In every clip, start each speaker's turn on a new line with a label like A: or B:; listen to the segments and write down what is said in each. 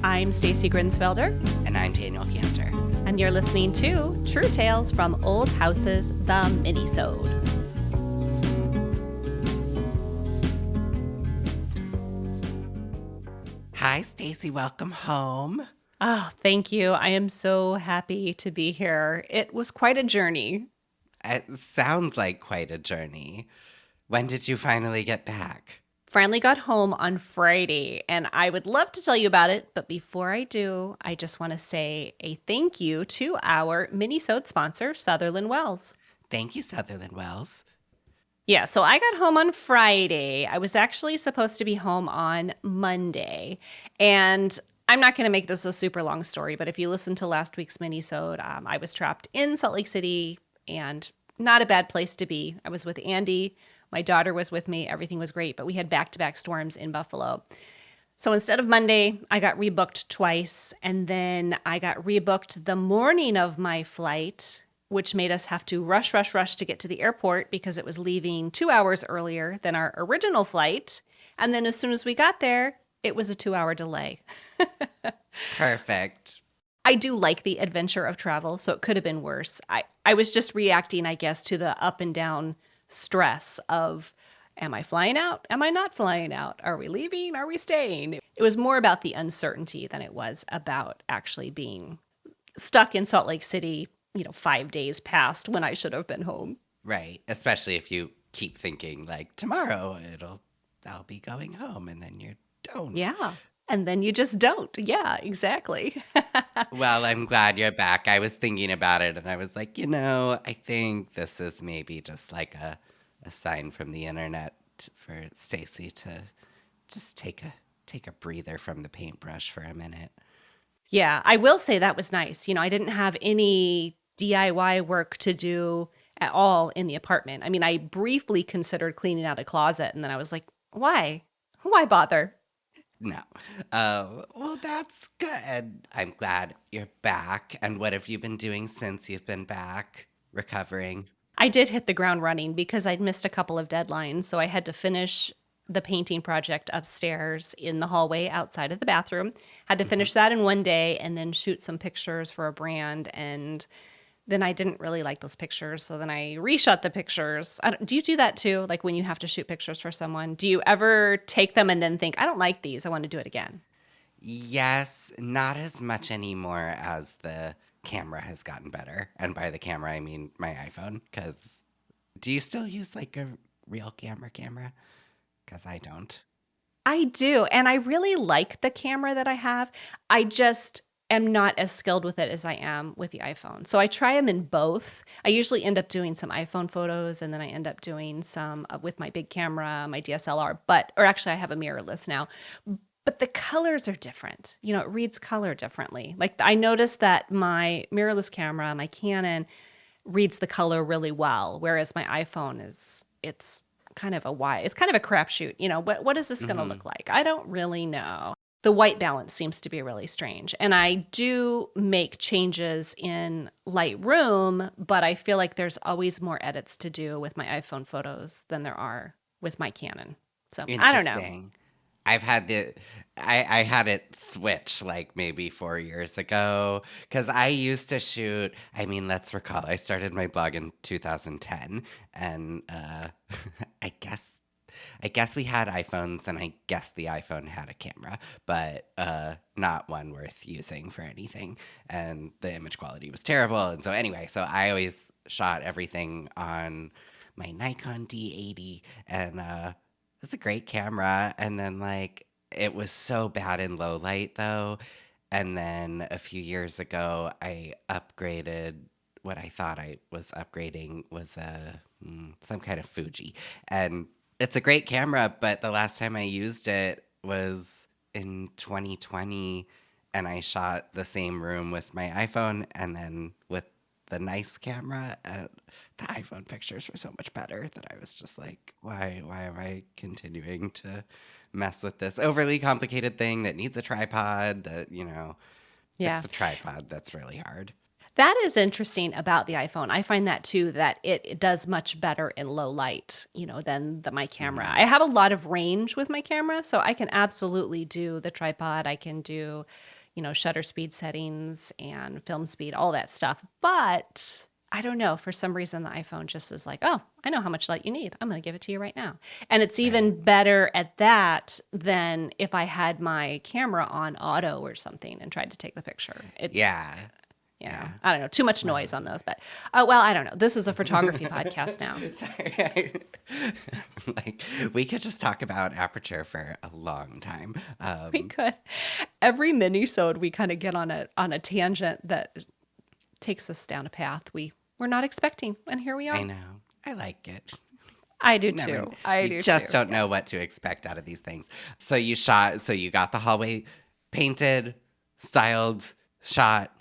A: I'm Stacy Grinsfelder.
B: And I'm Daniel Cantor.
A: And you're listening to True Tales from Old Houses, the Minisode.
B: Hi, Stacy. Welcome home.
A: Oh, thank you. I am so happy to be here. It was quite a journey.
B: It sounds like quite a journey. When did you finally get back?
A: Finally got home on Friday, and I would love to tell you about it. But before I do, I just want to say a thank you to our Minisode sponsor, Sutherland Wells.
B: Thank you, Sutherland Wells.
A: Yeah, so I got home on Friday. I was actually supposed to be home on Monday. And I'm not going to make this a super long story, but if you listen to last week's Minisode, I was trapped in Salt Lake City, and not a bad place to be. I was with Andy. My daughter was with me. Everything was great, but we had back-to-back storms in Buffalo. So instead of Monday, I got rebooked twice, and then I got rebooked the morning of my flight, which made us have to rush to get to the airport because it was leaving 2 hours earlier than our original flight. And then as soon as we got there, it was a 2-hour delay.
B: Perfect.
A: I do like the adventure of travel, so it could have been worse. I was just reacting, I guess, to the up and down stress of, am I flying out? Am I not flying out? Are we leaving? Are we staying? It was more about the uncertainty than it was about actually being stuck in Salt Lake City, 5 days past when I should have been home.
B: Right. Especially if you keep thinking like tomorrow I'll be going home, and then you don't.
A: Yeah. And then you just don't. Yeah, exactly.
B: Well, I'm glad you're back. I was thinking about it and I was like, I think this is maybe just like a sign from the internet for Stacy to just take a breather from the paintbrush for a minute.
A: Yeah, I will say that was nice. I didn't have any DIY work to do at all in the apartment. I mean, I briefly considered cleaning out a closet, and then I was like, why? Why bother?
B: No. Well, that's good. I'm glad you're back. And what have you been doing since you've been back recovering?
A: I did hit the ground running because I'd missed a couple of deadlines. So I had to finish the painting project upstairs in the hallway outside of the bathroom. Had to finish that in one day and then shoot some pictures for a brand. And then I didn't really like those pictures. So then I reshot the pictures. Do you do that too? Like when you have to shoot pictures for someone, do you ever take them and then think, I don't like these, I want to do it again?
B: Yes, not as much anymore as the camera has gotten better. And by the camera, I mean my iPhone. Because do you still use like a real camera? Because I don't.
A: I do. And I really like the camera that I have. I just am not as skilled with it as I am with the iPhone. So I try them in both. I usually end up doing some iPhone photos, and then I end up doing some with my big camera, my DSLR, or actually I have a mirrorless now. But the colors are different. It reads color differently. Like I noticed that my mirrorless camera, my Canon, reads the color really well, whereas my iPhone it's kind of a crapshoot. What is this going to look like? I don't really know. The white balance seems to be really strange. And I do make changes in Lightroom, but I feel like there's always more edits to do with my iPhone photos than there are with my Canon. So I don't know.
B: Interesting. I've had I had it switch like maybe 4 years ago because I used to shoot. I mean, let's recall, I started my blog in 2010, and I guess we had iPhones, and I guess the iPhone had a camera, but not one worth using for anything, and the image quality was terrible. And so anyway, so I always shot everything on my Nikon D80, and it's a great camera. And then like it was so bad in low light though. And then a few years ago, I upgraded. What I thought I was upgrading was some kind of Fuji, and it's a great camera. But the last time I used it was in 2020, and I shot the same room with my iPhone, and then with the nice camera. The iPhone pictures were so much better that I was just like, why am I continuing to mess with this overly complicated thing that needs a tripod? It's
A: Yeah.
B: the tripod that's really hard.
A: That is interesting about the iPhone. I find that too, that it does much better in low light, than my camera.
B: Hmm.
A: I have a lot of range with my camera, so I can absolutely do the tripod. I can do, shutter speed settings and film speed, all that stuff. But I don't know, for some reason the iPhone just is like, oh, I know how much light you need. I'm going to give it to you right now. And it's
B: Right.
A: even better at that than if I had my camera on auto or something and tried to take the picture.
B: Yeah.
A: Yeah,
B: Yeah.
A: I don't know. Too much
B: Well.
A: noise on those, but well, I don't know. This is a photography podcast now.
B: Sorry. Like, we could just talk about aperture for a long time.
A: We could every mini-sode we kind of get on a tangent that takes us down a path we're not expecting, and here we
B: I
A: are.
B: know. I like it.
A: I do
B: Never.
A: too. I
B: You
A: do
B: just
A: too.
B: don't know
A: Yes.
B: what to expect out of these things. So you got the hallway painted, styled, shot,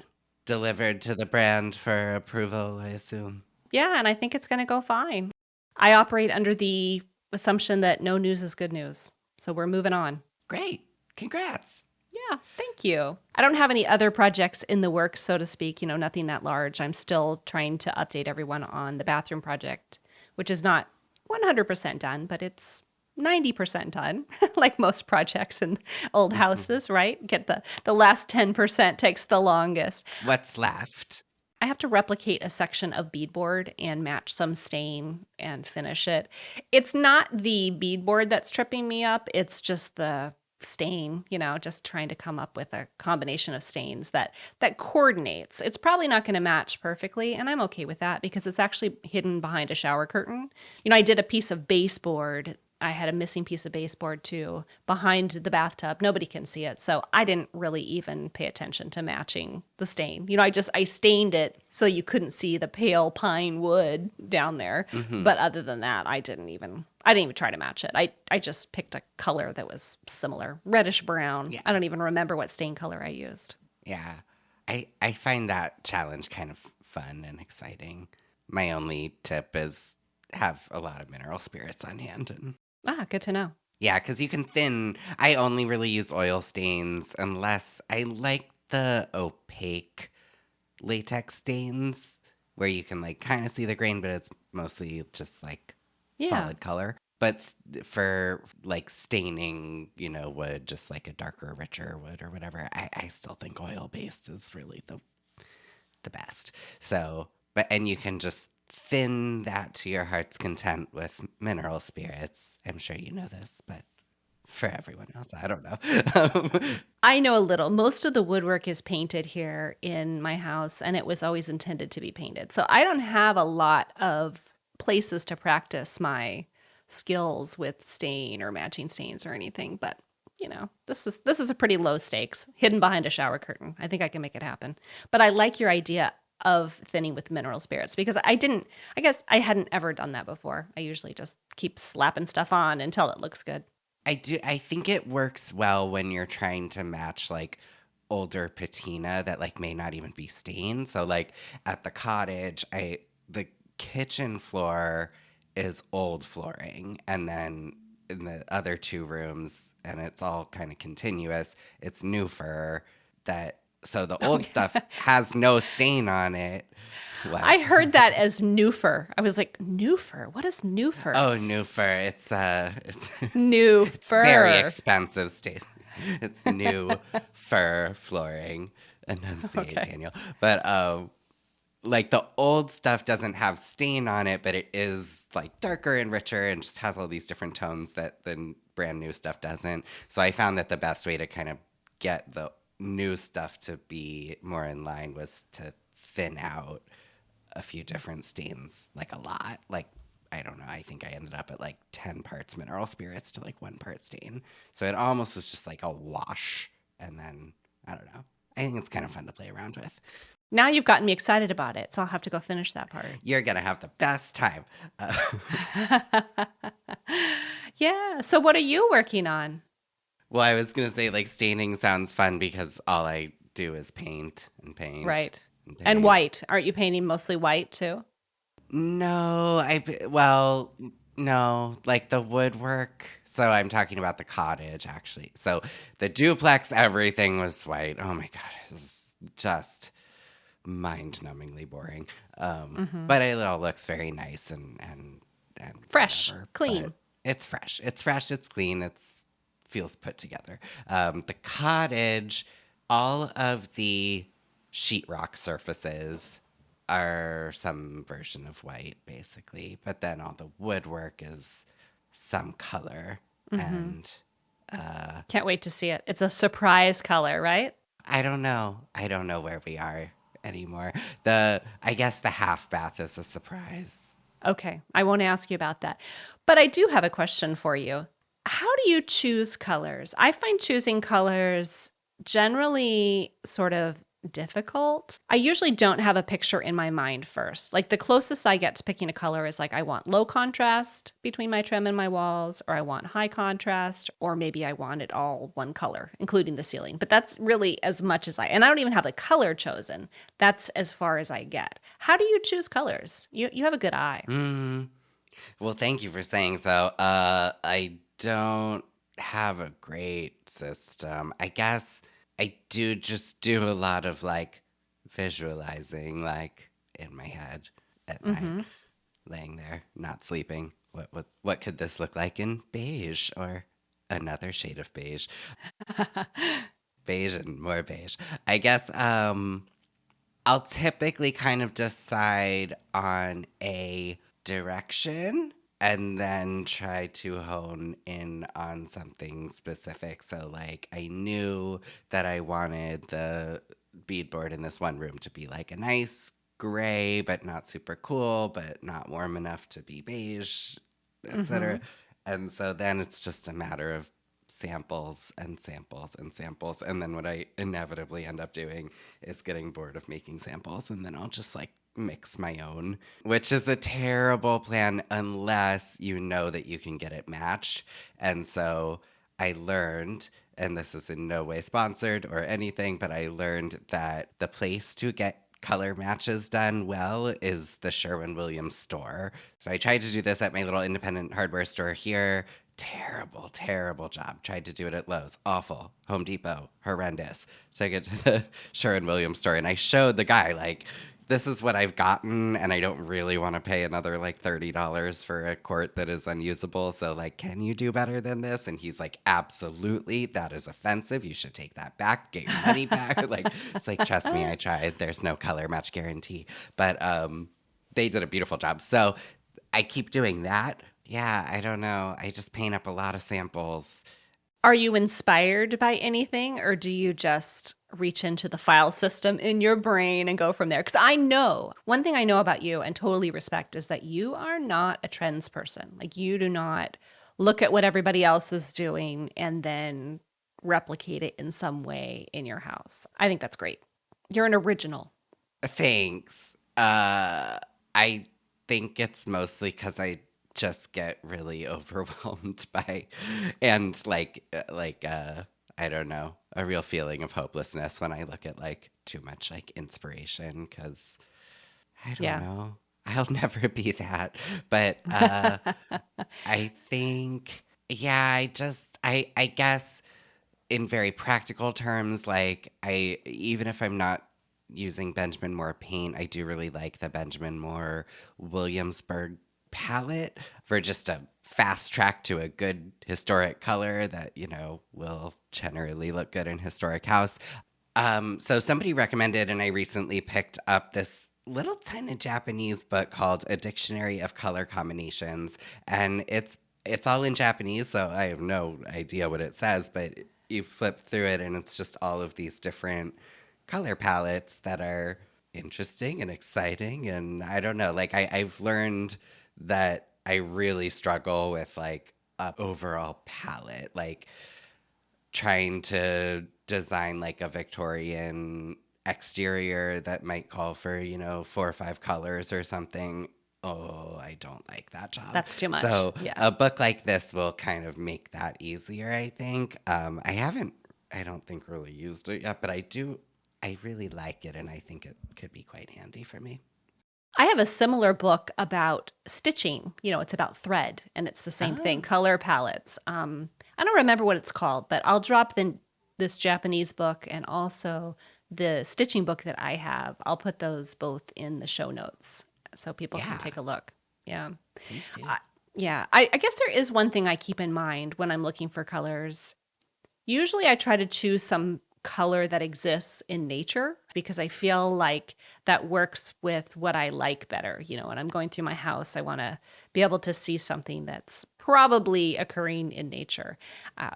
B: delivered to the brand for approval, I assume.
A: Yeah, and I think it's going to go fine. I operate under the assumption that no news is good news, so we're moving on.
B: Great. Congrats.
A: Yeah, thank you. I don't have any other projects in the works, so to speak, nothing that large. I'm still trying to update everyone on the bathroom project, which is not 100% done, but it's 90% done, like most projects in old houses, right? Get the last 10% takes the longest.
B: What's left?
A: I have to replicate a section of beadboard and match some stain and finish it. It's not the beadboard that's tripping me up, it's just the stain, just trying to come up with a combination of stains that coordinates. It's probably not going to match perfectly, and I'm okay with that because it's actually hidden behind a shower curtain. I did a piece of baseboard. I had a missing piece of baseboard too behind the bathtub. Nobody can see it. So I didn't really even pay attention to matching the stain. I stained it so you couldn't see the pale pine wood down there.
B: Hmm.
A: But other than that, I didn't even try to match it. I just picked a color that was similar, reddish brown.
B: Yeah.
A: I don't even remember what stain color I used.
B: Yeah. I find that challenge kind of fun and exciting. My only tip is have a lot of mineral spirits on hand. And
A: Ah, good to know.
B: yeah, because you can thin. I only really use oil stains unless I like the opaque latex stains where you can like kind of see the grain, but it's mostly just like
A: Yeah.
B: solid color. But for like staining, wood, just like a darker, richer wood or whatever, I still think oil based is really the best. So, and you can just thin that to your heart's content with mineral spirits. I'm sure you know this, but for everyone else, I don't know.
A: I know a little. Most of the woodwork is painted here in my house, and it was always intended to be painted. So I don't have a lot of places to practice my skills with stain or matching stains or anything. But this is a pretty low stakes, hidden behind a shower curtain. I think I can make it happen. But I like your idea of thinning with mineral spirits because I guess I hadn't ever done that before. I usually just keep slapping stuff on until it looks good.
B: I do. I think it works well when you're trying to match like older patina that like may not even be stained. So like at the cottage, I the kitchen floor is old flooring, and then in the other two rooms, and it's all kind of continuous. It's new fur that. So the
A: Oh,
B: old stuff
A: yeah.
B: has no stain on it. What?
A: I heard that as new fur. I was like, new fur? What is new fur?
B: Oh, new fur. It's
A: New
B: it's very
A: fur.
B: expensive, Stacy. It's new fur flooring. Enunciate,
A: Okay.
B: Daniel. But like the old stuff doesn't have stain on it, but it is like darker and richer and just has all these different tones that the brand new stuff doesn't. So I found that the best way to kind of get the new stuff to be more in line was to thin out a few different stains, like a lot. Like, I don't know, I think I ended up at like 10 parts mineral spirits to like 1 part stain. So it almost was just like a wash. And then, I don't know. I think it's kind of fun to play around with.
A: Now you've gotten me excited about it, so I'll have to go finish that part.
B: You're going to have the best time.
A: Yeah. So what are you working on?
B: Well, I was going to say, like, staining sounds fun because all I do is paint and paint
A: Right.
B: and
A: And
B: paint.
A: white. Aren't you painting mostly white too?
B: No, well, no, like the woodwork. So I'm talking about the cottage actually. So the duplex, everything was white. Oh my God, it was just mind-numbingly boring.
A: Mhm.
B: But it all looks very nice and
A: Fresh,
B: whatever. But
A: clean.
B: it's fresh. It's fresh. It's clean. It's feels put together. The cottage, all of the sheetrock surfaces are some version of white, basically. But then all the woodwork is some color.
A: Mhm.
B: And uh,
A: Can't wait to see it. It's a surprise color, right?
B: I don't know. I don't know where we are anymore. I guess the half bath is a surprise.
A: Okay, I won't ask you about that. But I do have a question for you. How do you choose colors? I find choosing colors generally sort of difficult. I usually don't have a picture in my mind first. Like the closest I get to picking a color is like I want low contrast between my trim and my walls, or I want high contrast, or maybe I want it all one color, including the ceiling. But that's really as much as and I don't even have the color chosen. That's as far as I get. How do you choose colors? You have a good eye.
B: Mm, well, thank you for saying so. I don't have a great system. I guess I do just do a lot of like visualizing, like in my head at night,
A: Mm-hmm.
B: laying there, not sleeping. What could this look like in beige or another shade of beige? Beige and more beige. I guess I'll typically kind of decide on a direction and then try to hone in on something specific. So, like, I knew that I wanted the beadboard in this one room to be like a nice gray, but not super cool, but not warm enough to be beige,
A: Mm-hmm.
B: etc. And so then it's just a matter of samples and samples and samples. And then what I inevitably end up doing is getting bored of making samples and then I'll just like mix my own, which is a terrible plan unless you know that you can get it matched. And so I learned, and this is in no way sponsored or anything, but I learned that the place to get color matches done well is the Sherwin-Williams store. So I tried to do this at my little independent hardware store here. Terrible, terrible job. Tried to do it at Lowe's. Awful. Home Depot. Horrendous. So I get to the Sherwin-Williams store and I showed the guy, like, this is what I've gotten, and I don't really want to pay another like $30 for a quart that is unusable. So, like, can you do better than this? And he's like, absolutely. That is offensive. You should take that back. Get your money back. Like, it's like, trust me, I tried. There's no color match guarantee. But they did a beautiful job. So I keep doing that. Yeah, I don't know. I just paint up a lot of samples.
A: Are you inspired by anything, or do you just reach into the file system in your brain and go from there? Because I know one thing I know about you and totally respect is that you are not a trends person. Like, you do not look at what everybody else is doing and then replicate it in some way in your house. I think that's great. You're an original.
B: Thanks. I think it's mostly because I just get really overwhelmed by, and I don't know, a real feeling of hopelessness when I look at like too much like inspiration. Because I don't
A: Yeah.
B: know, I'll never be that. But I think, yeah, I guess in very practical terms, like I even if I'm not using Benjamin Moore paint, I do really like the Benjamin Moore Williamsburg palette for just a fast track to a good historic color that, you know, will generally look good in historic house. So somebody recommended, and I recently picked up this little tiny Japanese book called A Dictionary of Color Combinations, and it's all in Japanese, so I have no idea what it says, but you flip through it and it's just all of these different color palettes that are interesting and exciting. And I don't know, like I've learned that I really struggle with like a overall palette. Like trying to design like a Victorian exterior that might call for, you know, 4 or 5 colors or something. Oh, I don't like that job.
A: That's too much.
B: So
A: Yeah.
B: a book like this will kind of make that easier, I think. I don't think really used it yet, but I really like it and I think it could be quite handy for me.
A: I have a similar book about stitching. It's about thread, and it's the same thing,
B: Oh,
A: color palettes. I don't remember what it's called, but I'll drop this Japanese book and also the stitching book that I have, I'll put those both in the show notes so people can
B: Yeah,
A: take a look. Yeah.
B: please do.
A: I, yeah. I guess there is one thing I keep in mind when I'm looking for colors. Usually I try to choose some color that exists in nature because I feel like that works with what I like better. When I'm going through my house, I want to be able to see something that's probably occurring in nature.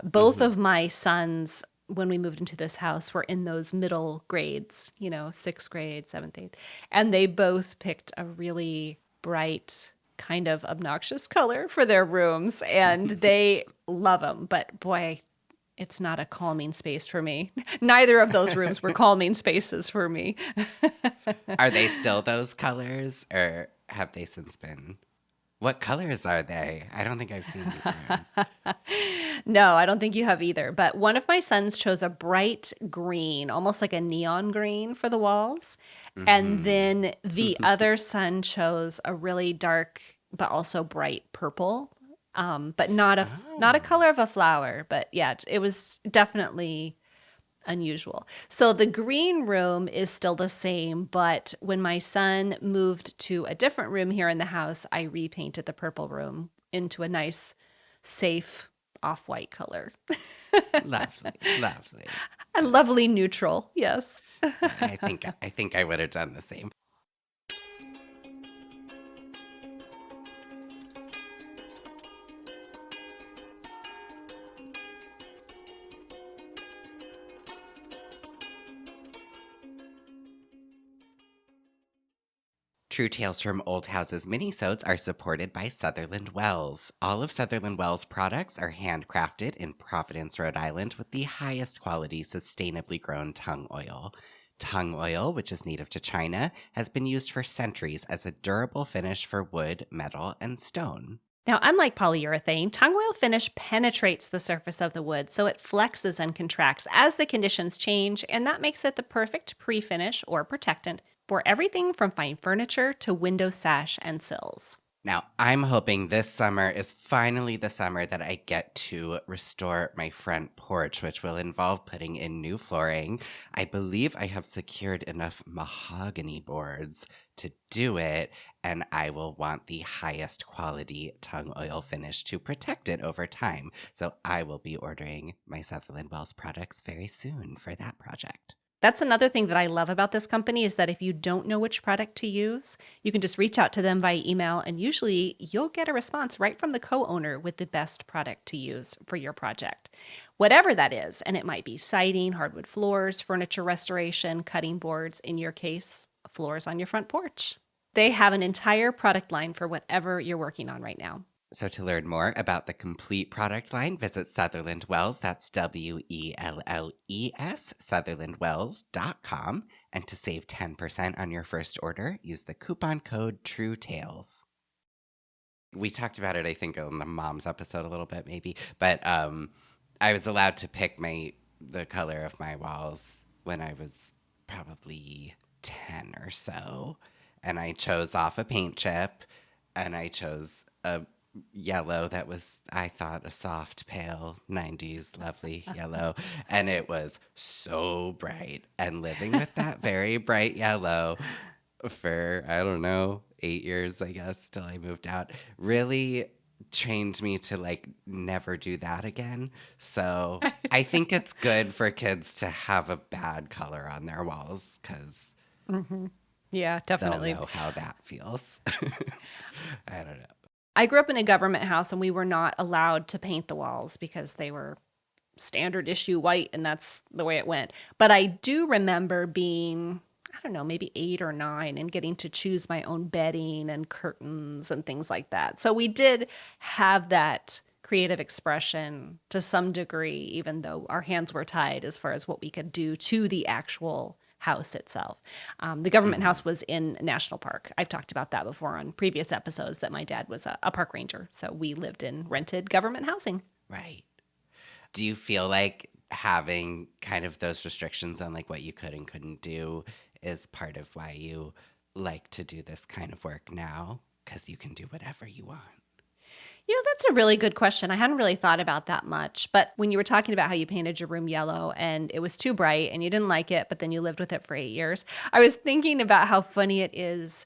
A: Both
B: Hmm.
A: of my sons, when we moved into this house, were in those middle grades, sixth grade, seventh, eighth, and they both picked a really bright, kind of obnoxious color for their rooms, and they love them. But boy, it's not a calming space for me. Neither of those rooms were calming spaces for me.
B: Are they still those colors, or have they since been? What colors are they? I don't think I've seen these rooms.
A: No, I don't think you have either. But one of my sons chose a bright green, almost like a neon green for the walls. And
B: Hmm.
A: then the other son chose a really dark but also bright purple. But not a
B: Oh.
A: color of a flower, but yeah, it was definitely unusual. So the green room is still the same, but when my son moved to a different room here in the house, I repainted the purple room into a nice, safe off-white color.
B: Lovely, lovely.
A: A lovely neutral, yes.
B: I think I would have done the same. True Tales from Old Houses minisodes are supported by Sutherland Wells. All of Sutherland Wells products are handcrafted in Providence, Rhode Island with the highest quality sustainably grown tung oil. Tung oil, which is native to China, has been used for centuries as a durable finish for wood, metal, and stone.
A: Now, unlike polyurethane, tung oil finish penetrates the surface of the wood, so it flexes and contracts as the conditions change, and that makes it the perfect pre-finish or protectant for everything from fine furniture to window sash and sills.
B: Now, I'm hoping this summer is finally the summer that I get to restore my front porch, which will involve putting in new flooring. I believe I have secured enough mahogany boards to do it, and I will want the highest quality tung oil finish to protect it over time. So I will be ordering my Sutherland Wells products very soon for that project.
A: That's another thing that I love about this company is that if you don't know which product to use, you can just reach out to them via email and usually you'll get a response right from the co-owner with the best product to use for your project. Whatever that is, and it might be siding, hardwood floors, furniture restoration, cutting boards, in your case, floors on your front porch. They have an entire product line for whatever you're working on right now.
B: So to learn more about the complete product line, visit Sutherland Wells, that's Wells, sutherlandwells.com. And to save 10% on your first order, use the coupon code TrueTales. We talked about it, I think, on the mom's episode a little bit, maybe. But I was allowed to pick the color of my walls when I was probably 10 or so. And I chose off a paint chip, and I chose a yellow that was, I thought, a soft, pale 90s lovely yellow. And it was so bright. And living with that very bright yellow for, I don't know, 8 years, I guess, till I moved out, really trained me to like never do that again. So I think it's good for kids to have a bad color on their walls because
A: Hmm. Yeah,
B: they'll
A: definitely.
B: know how that feels. I don't know.
A: I grew up in a government house and we were not allowed to paint the walls because they were standard issue white and that's the way it went. But I do remember being, I don't know, maybe 8 or 9 and getting to choose my own bedding and curtains and things like that. So we did have that creative expression to some degree, even though our hands were tied as far as what we could do to the actual house itself. The government
B: Hmm.
A: house was in National Park. I've talked about that before on previous episodes that my dad was a park ranger. So we lived in rented government housing.
B: Right. Do you feel like having kind of those restrictions on like what you could and couldn't do is part of why you like to do this kind of work now? Because you can do whatever you want.
A: That's a really good question. I hadn't really thought about that much. But when you were talking about how you painted your room yellow and it was too bright and you didn't like it, but then you lived with it for 8 years, I was thinking about how funny it is.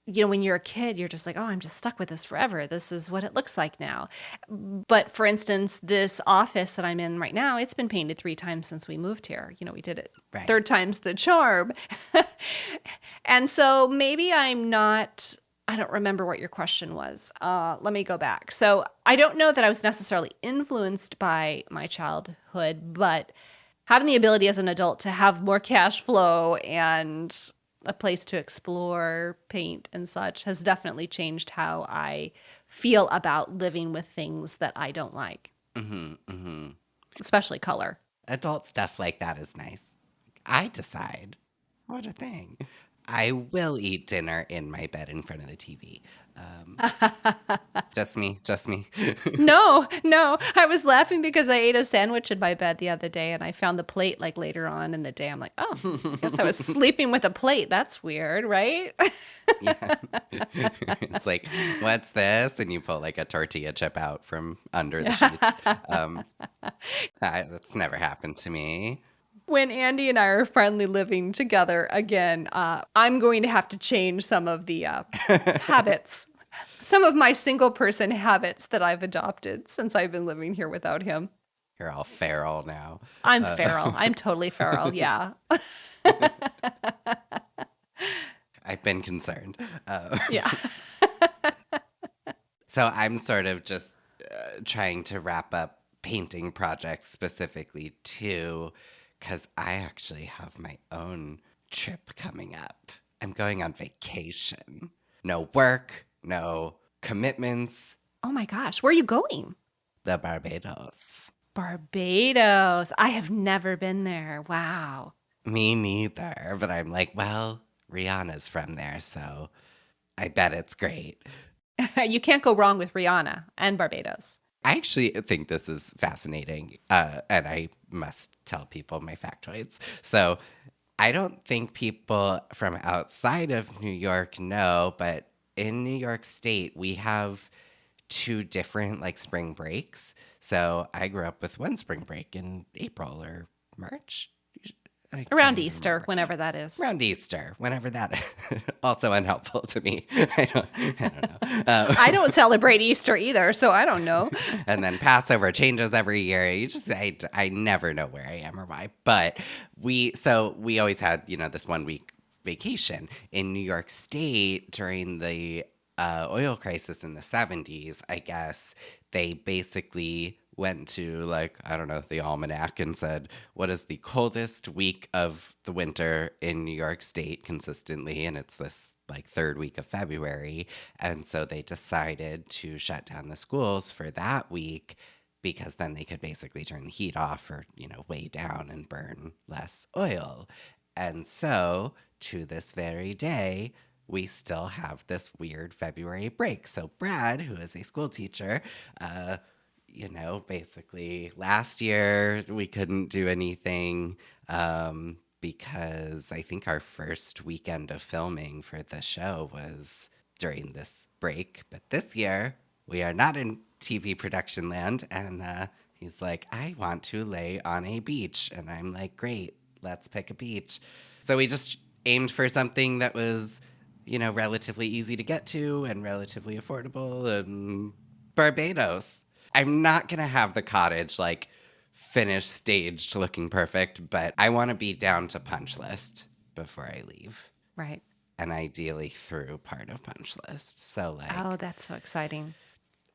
A: When you're a kid, you're just like, oh, I'm just stuck with this forever. This is what it looks like now. But for instance, this office that I'm in right now, it's been painted 3 times since we moved here. We did it
B: Right.
A: third time's the charm. And so maybe I don't remember what your question was. Let me go back. So I don't know that I was necessarily influenced by my childhood, but having the ability as an adult to have more cash flow and a place to explore, paint, and such has definitely changed how I feel about living with things that I don't like,
B: Hmm. Hmm.
A: especially color.
B: Adult stuff like that is nice. I decide. What a thing. I will eat dinner in my bed in front of the TV. Um, just me, just me.
A: No, no. I was laughing because I ate a sandwich in my bed the other day and I found the plate like later on in the day. I'm like, oh, I guess I was sleeping with a plate. That's weird, right?
B: Yeah. It's like, what's this? And you pull like a tortilla chip out from under the sheets. Um, that's never happened to me.
A: When Andy and I are finally living together again, I'm going to have to change some of the habits, some of my single person habits that I've adopted since I've been living here without him.
B: You're all feral now.
A: I'm
B: Uh,
A: feral. I'm totally feral. Yeah.
B: I've been concerned.
A: Yeah.
B: So I'm sort of just trying to wrap up painting projects specifically too, because I actually have my own trip coming up. I'm going on vacation. No work, no commitments.
A: Oh my gosh. Where are you going?
B: The Barbados.
A: Barbados. I have never been there. Wow.
B: Me neither, but I'm like, well, Rihanna's from there, so I bet it's great.
A: You can't go wrong with Rihanna and Barbados.
B: I actually think this is fascinating, and I must tell people my factoids. So, I don't think people from outside of New York know, but in New York State, we have two different like spring breaks. So, I grew up with one spring break in April or March. I can't
A: Around
B: even
A: Easter,
B: remember.
A: whenever that is.
B: Around Easter, whenever that also unhelpful to me. I don't know.
A: I don't celebrate Easter either, so I don't know.
B: And then Passover changes every year. I never know where I am or why. But we always had, this 1 week vacation in New York State during the oil crisis in the 70s. I guess they basically went to, like, I don't know, the almanac and said, what is the coldest week of the winter in New York State consistently? And it's this like third week of February. And so they decided to shut down the schools for that week because then they could basically turn the heat off or, way down and burn less oil. And so to this very day, we still have this weird February break. So Brad, who is a school teacher, basically last year we couldn't do anything because I think our first weekend of filming for the show was during this break. But this year we are not in TV production land. And he's like, I want to lay on a beach. And I'm like, great, let's pick a beach. So we just aimed for something that was, relatively easy to get to and relatively affordable, and Barbados. I'm not going to have the cottage like finished, staged, looking perfect, but I want to be down to punch list before I leave.
A: Right.
B: And ideally through part of punch list. So,
A: Oh,
B: like,
A: that's so exciting.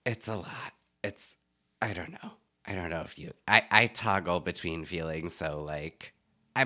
B: it's a lot. I don't know. I don't know if I toggle between feeling so like, I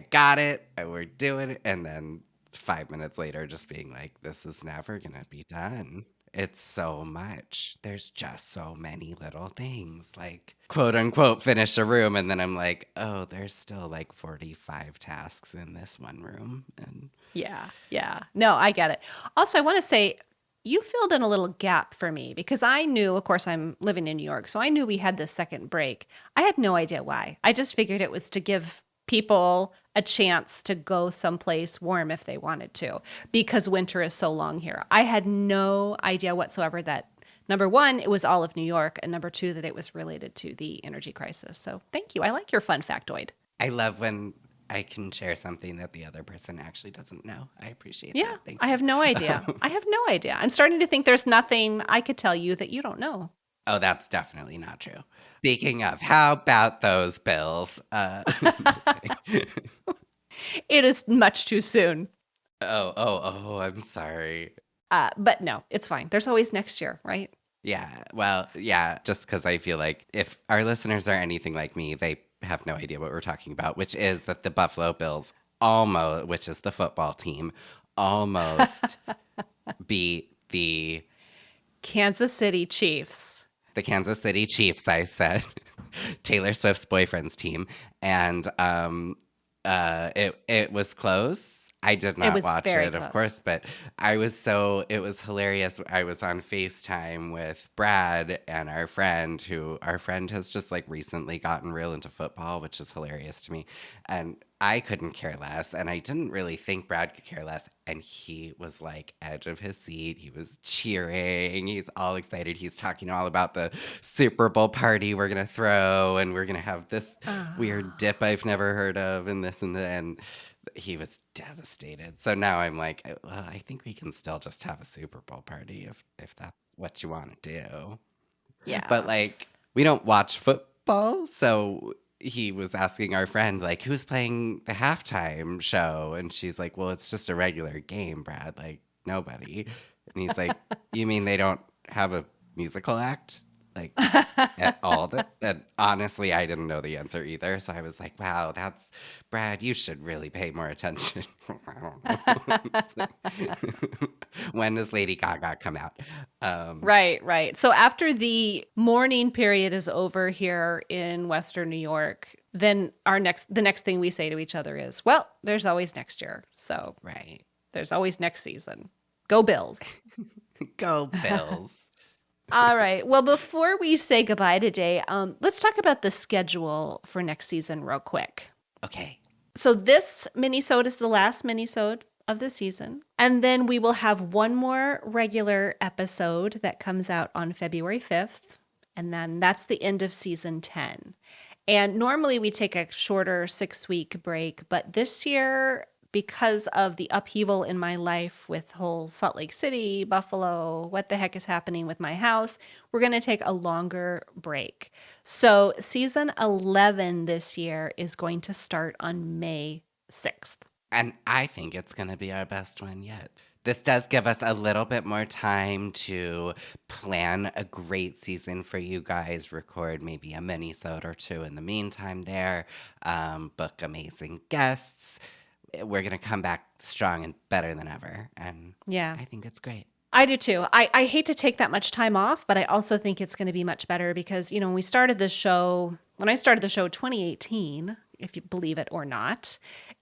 B: got it, and we're doing it. And then 5 minutes later, just being like, this is never going to be done. It's so much. There's just so many little things, like quote unquote finish a room. And then I'm like, oh, there's still like 45 tasks in this one room. And
A: Yeah. Yeah. No, I get it. Also, I want to say you filled in a little gap for me because I knew, of course, I'm living in New York, so I knew we had this second break. I had no idea why. I just figured it was to give people a chance to go someplace warm if they wanted to because winter is so long here. I had no idea whatsoever that number one, it was all of New York, and number two, that it was related to the energy crisis. So thank you. I like your fun factoid.
B: I love when I can share something that the other person actually doesn't know. I appreciate
A: Yeah,
B: that. Thank
A: I
B: you.
A: have no idea. I have no idea. I'm starting to think there's nothing I could tell you that you don't know.
B: Oh, that's definitely not true. Speaking of, how about those bills? Just kidding.
A: It is much too soon.
B: I'm sorry.
A: But no, it's fine. There's always next year, right?
B: Yeah, well, yeah, just because I feel like if our listeners are anything like me, they have no idea what we're talking about, which is that the Buffalo Bills almost, which is the football team, almost beat
A: Kansas City Chiefs.
B: the Kansas City Chiefs, I said, Taylor Swift's boyfriend's team, and it was close. I did
A: It
B: not
A: was
B: watch
A: very
B: it, of
A: close.
B: course, but it was hilarious. I was on FaceTime with Brad and our friend has just like recently gotten real into football, which is hilarious to me. And I couldn't care less, and I didn't really think Brad could care less. And he was like edge of his seat. He was cheering. He's all excited. He's talking all about the Super Bowl party we're gonna throw, and we're gonna have this weird
A: Ah,
B: dip I've never heard of, and this and that. And he was devastated. So now I'm like, well, I think we can still just have a Super Bowl party if that's what you want to do. But
A: yeah.
B: like, we don't watch football, so he was asking our friend like, who's playing the halftime show, and she's like, well, it's just a regular game, Brad, like nobody. And he's like, you mean they don't have a musical act like at all? That honestly, I didn't know the answer either, so I was like, wow, that's Brad, you should really pay more attention. I don't know. When does Lady Gaga come out? um
A: Right. So after the mourning period is over here in Western New York, then the next thing we say to each other is, well, there's always next year. So
B: right.
A: there's always next season. Go Bills.
B: Go Bills.
A: All right. Well, before we say goodbye today, let's talk about the schedule for next season real quick.
B: Okay.
A: So this minisode is the last minisode of the season. And then we will have one more regular episode that comes out on February 5th. And then that's the end of season 10. And normally we take a shorter 6-week break, but this year, because of the upheaval in my life with whole Salt Lake City, Buffalo, what the heck is happening with my house, we're going to take a longer break. So season 11 this year is going to start on May 6th.
B: And I think it's going to be our best one yet. This does give us a little bit more time to plan a great season for you guys, record maybe a mini-sode or two in the meantime there, book amazing guests. We're going to come back strong and better than ever. And
A: Yeah.
B: I think it's great.
A: I do too. I hate to take that much time off, but I also think it's going to be much better because, when I started the show 2018, if you believe it or not,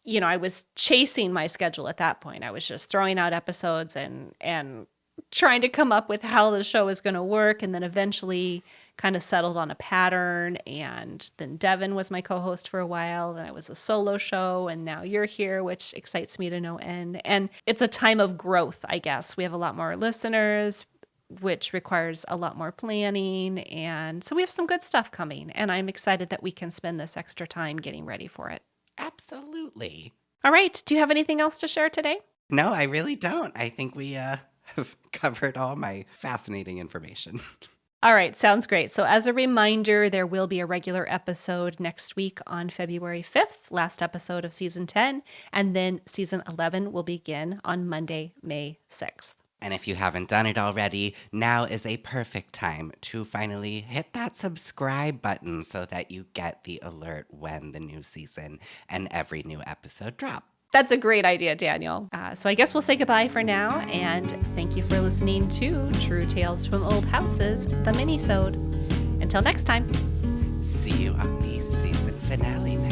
A: I was chasing my schedule at that point. I was just throwing out episodes and trying to come up with how the show is going to work, and then eventually kind of settled on a pattern. And then Devin was my co-host for a while, and I was a solo show, and now you're here, which excites me to no end. And it's a time of growth, I guess. We have a lot more listeners, which requires a lot more planning, and so we have some good stuff coming, and I'm excited that we can spend this extra time getting ready for it.
B: Absolutely.
A: All right, do you have anything else to share today?
B: No, I really don't. I think we have covered all my fascinating information.
A: All right, sounds great. So as a reminder, there will be a regular episode next week on February 5th, last episode of season 10, and then season 11 will begin on Monday, May 6th.
B: And if you haven't done it already, now is a perfect time to finally hit that subscribe button so that you get the alert when the new season and every new episode drop.
A: That's a great idea, Daniel. So I guess we'll say goodbye for now, and thank you for listening to True Tales from Old Houses, the Minisode. Until next time.
B: See you on the season finale next